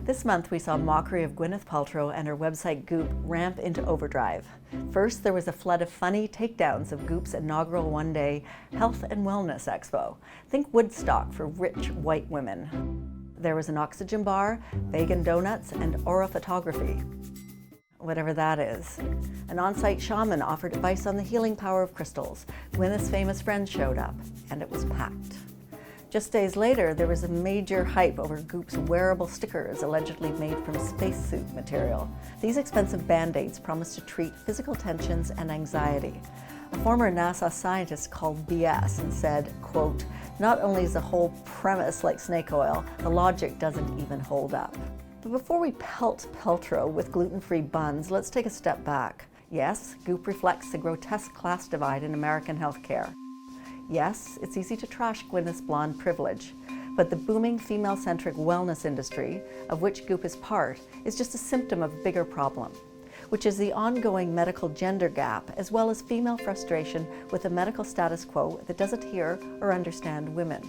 This month we saw mockery of Gwyneth Paltrow and her website Goop ramp into overdrive. First, there was a flood of funny takedowns of Goop's inaugural one-day health and wellness expo. Think Woodstock for rich white women. There was an oxygen bar, vegan donuts, and aura photography, whatever that is. An on-site shaman offered advice on the healing power of crystals. Gwyneth's famous friends showed up, and it was packed. Just days later, there was a major hype over Goop's wearable stickers allegedly made from spacesuit material. These expensive band-aids promise to treat physical tensions and anxiety. A former NASA scientist called BS and said, quote, "Not only is the whole premise like snake oil, the logic doesn't even hold up." But before we pelt Paltrow with gluten-free buns, let's take a step back. Yes, Goop reflects the grotesque class divide in American healthcare. Yes, it's easy to trash Gwyneth's blonde privilege, but the booming female-centric wellness industry, of which Goop is part, is just a symptom of a bigger problem, which is the ongoing medical gender gap, as well as female frustration with a medical status quo that doesn't hear or understand women.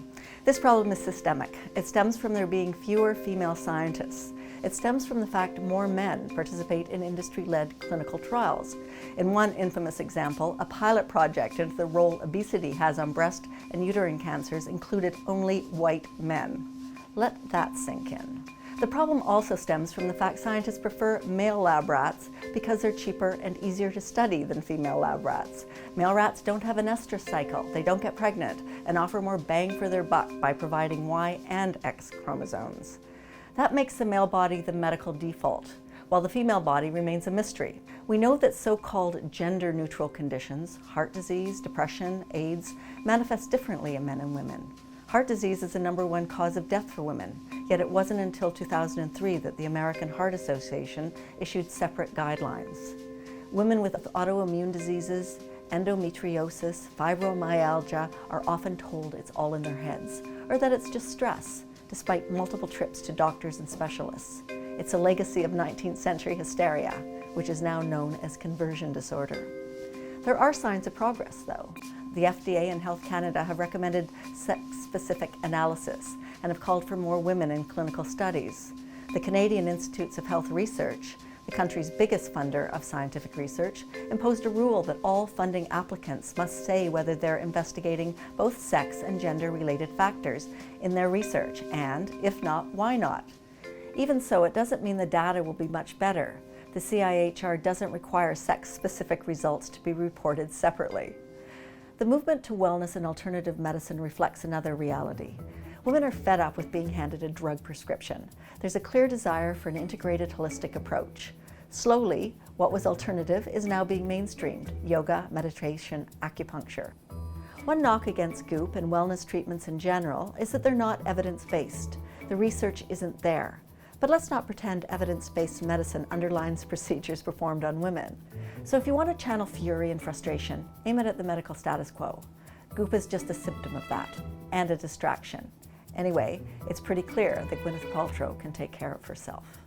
This problem is systemic. It stems from there being fewer female scientists. It stems from the fact more men participate in industry-led clinical trials. In one infamous example, a pilot project into the role obesity has on breast and uterine cancers included only white men. Let that sink in. The problem also stems from the fact scientists prefer male lab rats because they're cheaper and easier to study than female lab rats. Male rats don't have an estrous cycle, they don't get pregnant, and offer more bang for their buck by providing Y and X chromosomes. That makes the male body the medical default, while the female body remains a mystery. We know that so-called gender-neutral conditions, heart disease, depression, AIDS, manifest differently in men and women. Heart disease is the #1 cause of death for women, yet it wasn't until 2003 that the American Heart Association issued separate guidelines. Women with autoimmune diseases, endometriosis, fibromyalgia are often told it's all in their heads, or that it's just stress, despite multiple trips to doctors and specialists. It's a legacy of 19th century hysteria, which is now known as conversion disorder. There are signs of progress, though. The FDA and Health Canada have recommended sex-specific analysis and have called for more women in clinical studies. The Canadian Institutes of Health Research, the country's biggest funder of scientific research, imposed a rule that all funding applicants must say whether they're investigating both sex and gender-related factors in their research, and, if not, why not? Even so, it doesn't mean the data will be much better. The CIHR doesn't require sex-specific results to be reported separately. The movement to wellness and alternative medicine reflects another reality. Women are fed up with being handed a drug prescription. There's a clear desire for an integrated, holistic approach. Slowly, what was alternative is now being mainstreamed: yoga, meditation, acupuncture. One knock against Goop and wellness treatments in general is that they're not evidence-based. The research isn't there. But let's not pretend evidence-based medicine underlines procedures performed on women. So if you want to channel fury and frustration, aim it at the medical status quo. Goop is just a symptom of that, and a distraction. Anyway, it's pretty clear that Gwyneth Paltrow can take care of herself.